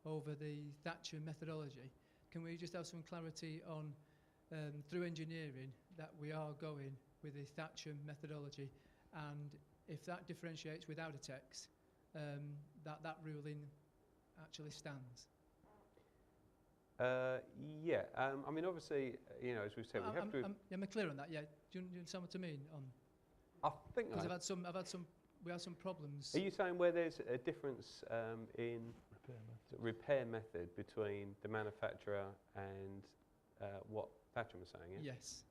over the Thatcher methodology. Can we just have some clarity on, through engineering, that we are going with the Thatcher methodology, and if that differentiates with Auditex, that ruling actually stands? Yeah, I mean, obviously, you know, as we've said, we have to. Am I clear on that? Yeah. Do you understand what I mean? I think because we had some problems. Are you saying where there's a difference in repair method between the manufacturer and what Thatcher was saying? Yeah? Yes.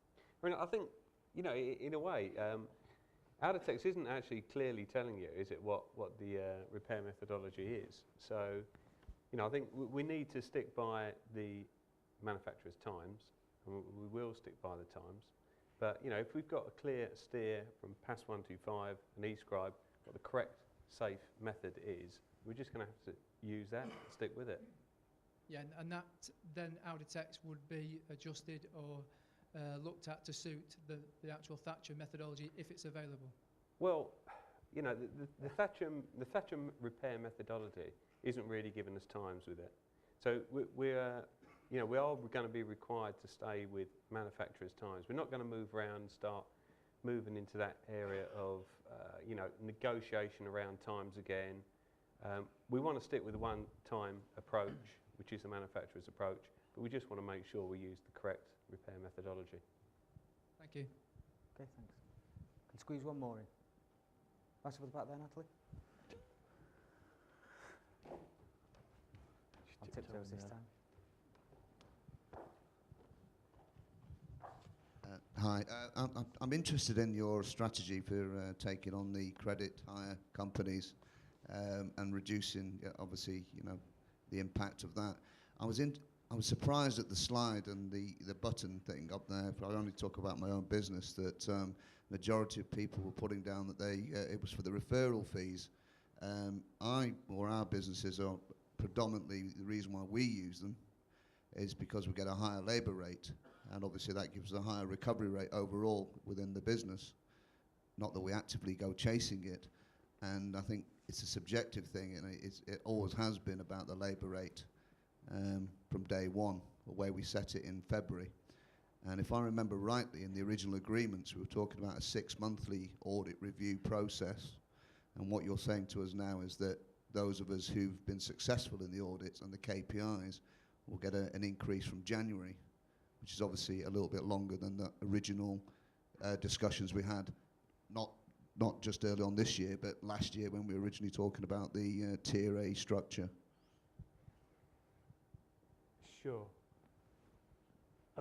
I mean, I think, you know, in a way, Auditex isn't actually clearly telling you, is it, what the repair methodology is. So, you know, I think we need to stick by the manufacturer's times, and we will stick by the times. But, you know, if we've got a clear steer from PAS 125 and eScribe, what the correct safe method is, we're just going to have to use that and stick with it. Yeah, and that then Auditex would be adjusted or looked at to suit the actual Thatcher methodology if it's available. Well, you know, the Thatcher repair methodology isn't really giving us times with it. So we are going to be required to stay with manufacturers' times. We're not going to move around and start moving into that area of, you know, negotiation around times again. We want to stick with the one-time approach, which is the manufacturer's approach, but we just want to make sure we use the correct repair methodology. Thank you. Okay, thanks. Can squeeze one more in. Right over the back there, Natalie. I'll tip toes this time. Hi, I'm interested in your strategy for taking on the credit hire companies and reducing, obviously, you know, the impact of that. I was surprised at the slide and the button thing up there. If I only talk about my own business, that majority of people were putting down that it was for the referral fees. Our businesses are predominantly, the reason why we use them is because we get a higher labour rate, and obviously that gives a higher recovery rate overall within the business. Not that we actively go chasing it, and I think it's a subjective thing, and it always has been about the labour rate from day one, the way we set it in February. And if I remember rightly, in the original agreements, we were talking about a 6-monthly audit review process, and what you're saying to us now is that those of us who've been successful in the audits and the KPIs will get an increase from January, which is obviously a little bit longer than the original discussions we had, not just early on this year, but last year when we were originally talking about the Tier A structure. Sure.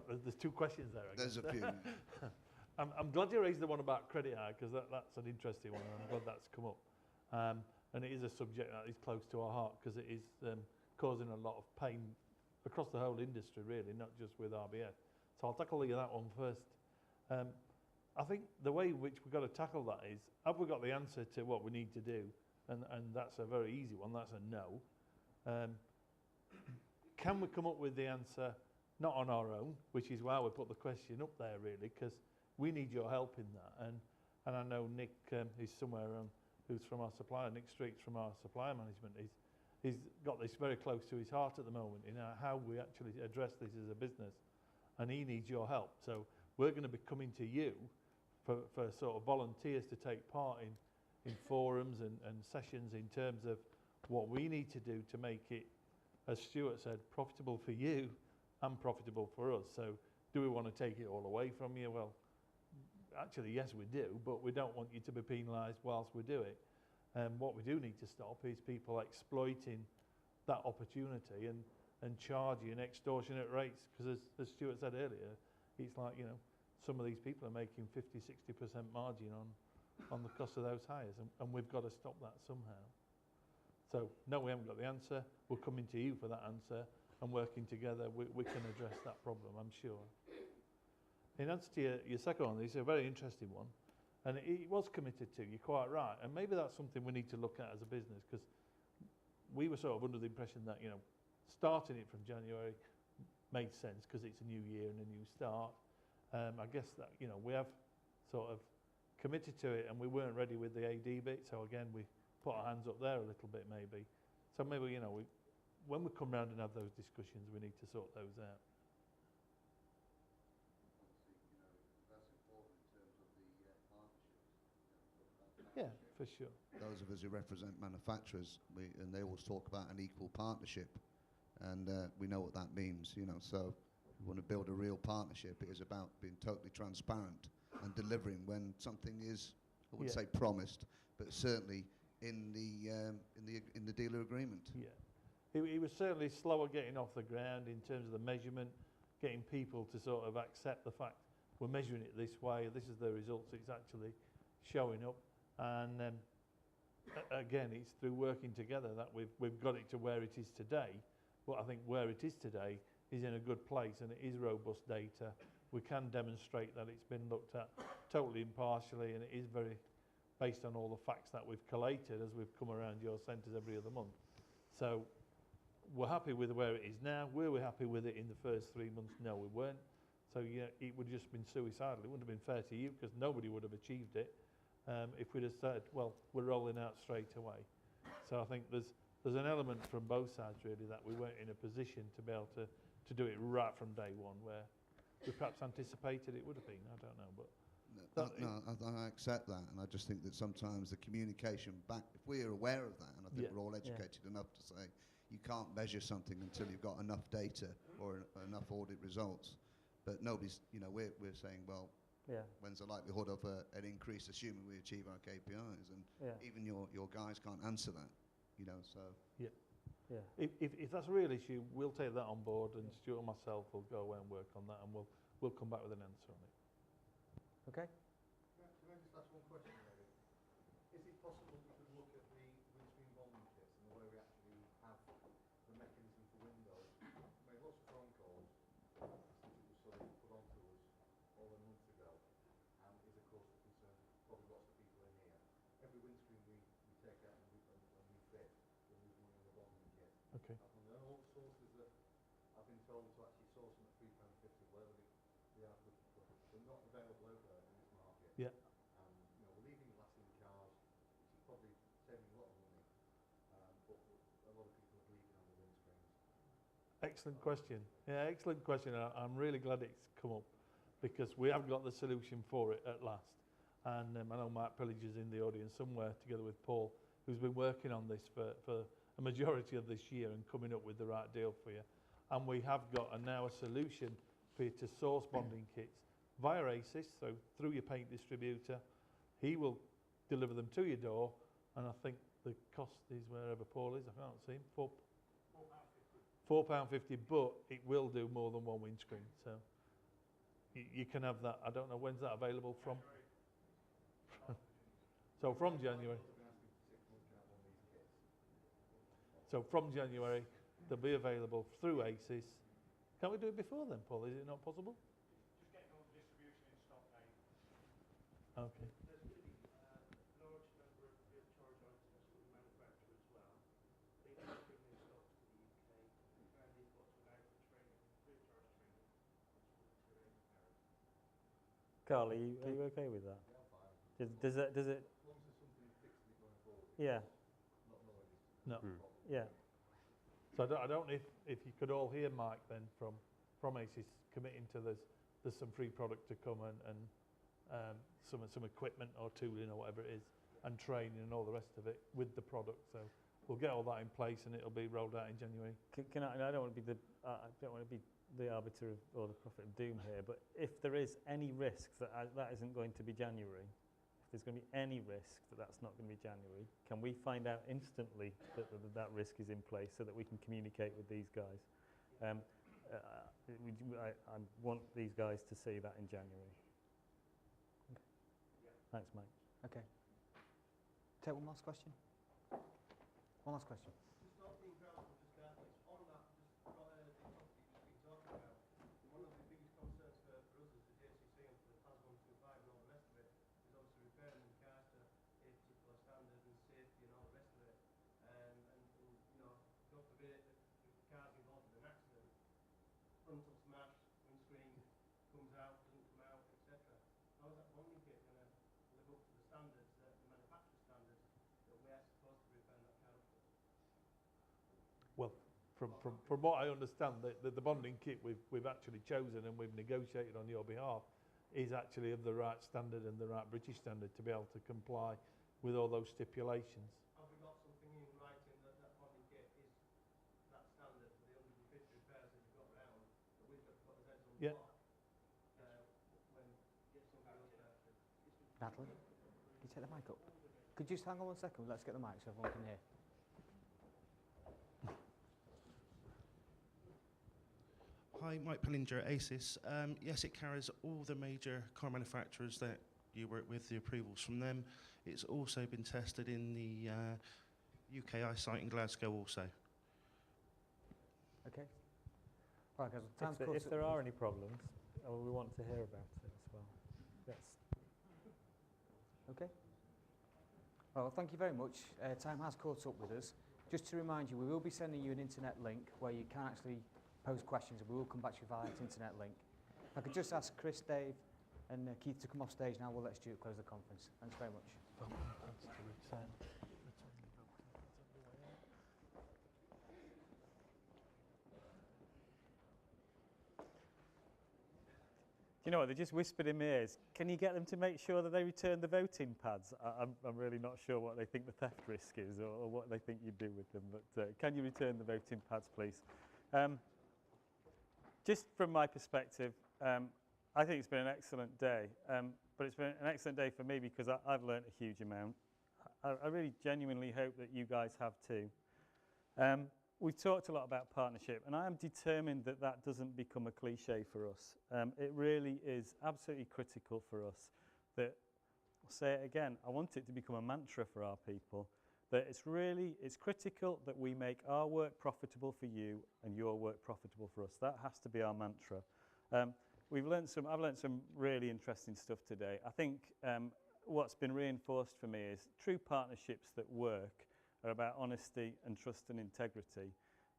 There's two questions there, I guess. There's a few. I'm glad you raised the one about credit hire, because that's an interesting one, and I'm glad that's come up. And it is a subject that is close to our heart, because it is causing a lot of pain across the whole industry, really, not just with RBS. So I'll tackle that one first. I think the way in which we've got to tackle that is, have we got the answer to what we need to do? And that's a very easy one, that's a no. Can we come up with the answer, not on our own, which is why we put the question up there, really, because we need your help in that. And I know Nick is somewhere around, who's from our supplier, Nick Streets from our supplier management, he's got this very close to his heart at the moment, in how we actually address this as a business, and he needs your help. So we're going to be coming to you for sort of volunteers to take part in forums and sessions in terms of what we need to do to make it, as Stuart said, profitable for you and profitable for us. So do we want to take it all away from you? Well, actually, yes, we do, but we don't want you to be penalised whilst we do it. What we do need to stop is people exploiting that opportunity and charging extortionate rates, because as Stuart said earlier, it's like, you know, some of these people are making 50–60% margin on the cost of those hires, and we've got to stop that somehow. So no, we haven't got the answer. We're coming to you for that answer, and working together we can address that problem, I'm sure. In answer to your second one, it's a very interesting one, and it was committed to, you're quite right, and maybe that's something we need to look at as a business, because we were sort of under the impression that, you know, starting it from January made sense because it's a new year and a new start. I guess that, you know, we have sort of committed to it, and we weren't ready with the AD bit, so again we put our hands up there a little bit maybe. So maybe, you know, when we come round and have those discussions, we need to sort those out. Yeah, for sure. Those of us who represent manufacturers, and they always talk about an equal partnership, and we know what that means, you know. So if we want to build a real partnership, it is about being totally transparent and delivering when something is, I wouldn't Yeah. say promised, but certainly in the dealer agreement. Yeah. He was certainly slower getting off the ground in terms of the measurement, getting people to sort of accept the fact we're measuring it this way, this is the results it's actually showing up. And again, it's through working together that we've got it to where it is today. But I think where it is today is in a good place, and it is robust data. We can demonstrate that it's been looked at totally impartially, and it is very based on all the facts that we've collated as we've come around your centres every other month. So we're happy with where it is now. Were we happy with it in the first 3 months? No, we weren't. So yeah, it would have just been suicidal. It wouldn't have been fair to you because nobody would have achieved it if we'd have said, well, we're rolling out straight away. So I think there's an element from both sides really that we weren't in a position to be able to do it right from day one, where we perhaps anticipated it would have been. I don't know, but I accept that, and I just think that sometimes the communication back, if we're aware of that, and I think Yeah. we're all educated enough to say you can't measure something until you've got enough data or enough audit results. But nobody's, you know, we're saying, well, Yeah. when's the likelihood of an increase, assuming we achieve our KPIs? And Yeah. even your guys can't answer that, you know. So Yeah. if that's a real issue, we'll take that on board, and Stuart and myself will go away and work on that, and we'll come back with an answer on it. Okay. Can I just ask one question, maybe? Is it possible we could look at the windscreen bonding kits and the way we actually have the mechanism for windows? I made lots of phone calls since it was sort of put onto us all a month ago, and is of course the concern of probably lots of people in here. Every windscreen we take out and we fit, we're losing money on the bonding kit. Okay. And there are all the sources that I've been told to actually source them at £3.50, whatever they are, but they're not available over there in this market. Yeah. And you know, we're leaving glass in cars, which is probably saving a lot of money, but a lot of people are bleeding on the windscreens. Excellent question. Yeah, excellent question. I'm really glad it's come up because we have got the solution for it at last. And I know Mark Pillage is in the audience somewhere together with Paul, who's been working on this for a majority of this year and coming up with the right deal for you. And we have got now a solution for you to source bonding kits via ASIS, so through your paint distributor. He will deliver them to your door, and I think the cost is wherever Paul is. I can't see him. £4.50, but it will do more than one windscreen. So you can have that. I don't know, when's that available from? So from January. So from January, they'll be available through ASIS. Can we do it before then, Paul? Is it not possible? Just getting all the distribution in stock now. Okay. There's really a large number of charge items that we manufacture as well. They don't bring their stocks to the UK, and they've got to allow for training, free of charge training, which will be Carl, are you okay with that? Yeah, I'm fine. Does it? As long as there's something fixed in it going forward, Yeah. not knowing it's No. Yeah. So I don't know if you could all hear Mike then from ASIS committing to there's some free product to come and some equipment or tooling or whatever it is, and training and all the rest of it with the product. So we'll get all that in place and it'll be rolled out in January. Can I don't want to be the arbiter of, or the prophet of doom here, but if there is any risk that that isn't going to be January, if there's going to be any risk that that's not going to be January, can we find out instantly that risk is in place so that we can communicate with these guys? I want these guys to see that in January. Okay. Thanks, Mike. Okay. Take one last question. One last question. Just not being proud of just that, it's on that, just the topic you've just been talking about. One of the biggest concerns for us as the JCC and for the PAS 125 and all the rest of it is obviously repairing the cars to a particular standard and safety and all the rest of it. And you know, God forbid if the car's involved in an accident, frontal smash, windscreen comes out, doesn't come out, etc. How is that bonding kit going to live up to the standards, the manufacturer standards, that we are supposed to repair that car up to? Well, From what I understand, the bonding kit we've actually chosen and we've negotiated on your behalf is actually of the right standard and the right British standard to be able to comply with all those stipulations. Have we got something in writing that that bonding kit is that standard for the 150 repairs that you've got round, that we've got to put as heads on the Yeah. block when somebody else there? Natalie, can you take the mic up? Could you just hang on 1 second? Let's get the mic so everyone can hear. Hi, Mike Pellinger at ASIS. Yes, it carries all the major car manufacturers that you work with, the approvals from them. It's also been tested in the UKI site in Glasgow also. Okay. Right, guys, time's close. If there are any problems, we want to hear about it as well. Yes. Okay. Well, thank you very much. Time has caught up with us. Just to remind you, we will be sending you an internet link where you can actually pose questions, and we will come back to you via that internet link. If I could just ask Chris, Dave, and Keith to come off stage now, we'll let Stuart close the conference. Thanks very much. You know what, they just whispered in my ears, can you get them to make sure that they return the voting pads? I'm really not sure what they think the theft risk is or what they think you do with them, but can you return the voting pads, please? Just from my perspective, I think it's been an excellent day, but it's been an excellent day for me because I've learnt a huge amount. I really genuinely hope that you guys have too. We've talked a lot about partnership, and I am determined that that doesn't become a cliche for us. It really is absolutely critical for us that, I'll say it again, I want it to become a mantra for our people, that it's critical that we make our work profitable for you and your work profitable for us. That has to be our mantra. I've learnt some really interesting stuff today. I think what's been reinforced for me is true partnerships that work are about honesty and trust and integrity.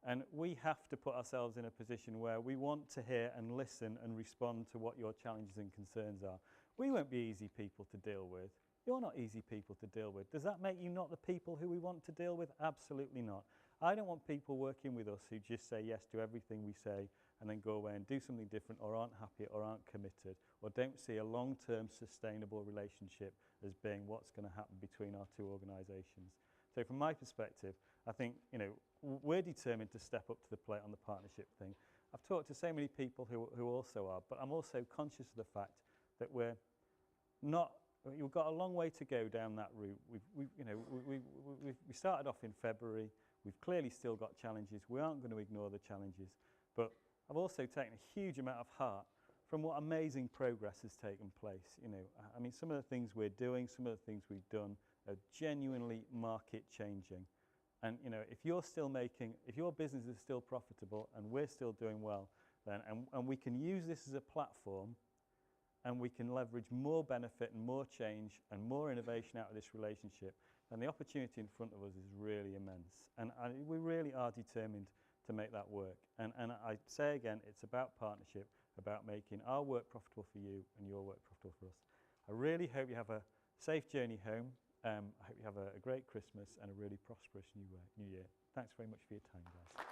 And we have to put ourselves in a position where we want to hear and listen and respond to what your challenges and concerns are. We won't be easy people to deal with. You're not easy people to deal with. Does that make you not the people who we want to deal with? Absolutely not. I don't want people working with us who just say yes to everything we say and then go away and do something different or aren't happy or aren't committed or don't see a long-term sustainable relationship as being what's going to happen between our two organisations. So from my perspective, I think, we're determined to step up to the plate on the partnership thing. I've talked to so many people who also are, but I'm also conscious of the fact that we've got a long way to go down that route. We started off in February. We've clearly still got challenges. We aren't going to ignore the challenges. But I've also taken a huge amount of heart from what amazing progress has taken place. I mean, some of the things we're doing, some of the things we've done are genuinely market changing. And if your business is still profitable and we're still doing well, then and we can use this as a platform and we can leverage more benefit and more change and more innovation out of this relationship, then the opportunity in front of us is really immense. And we really are determined to make that work. And I say again, it's about partnership, about making our work profitable for you and your work profitable for us. I really hope you have a safe journey home. I hope you have a great Christmas and a really prosperous new year. Thanks very much for your time, guys.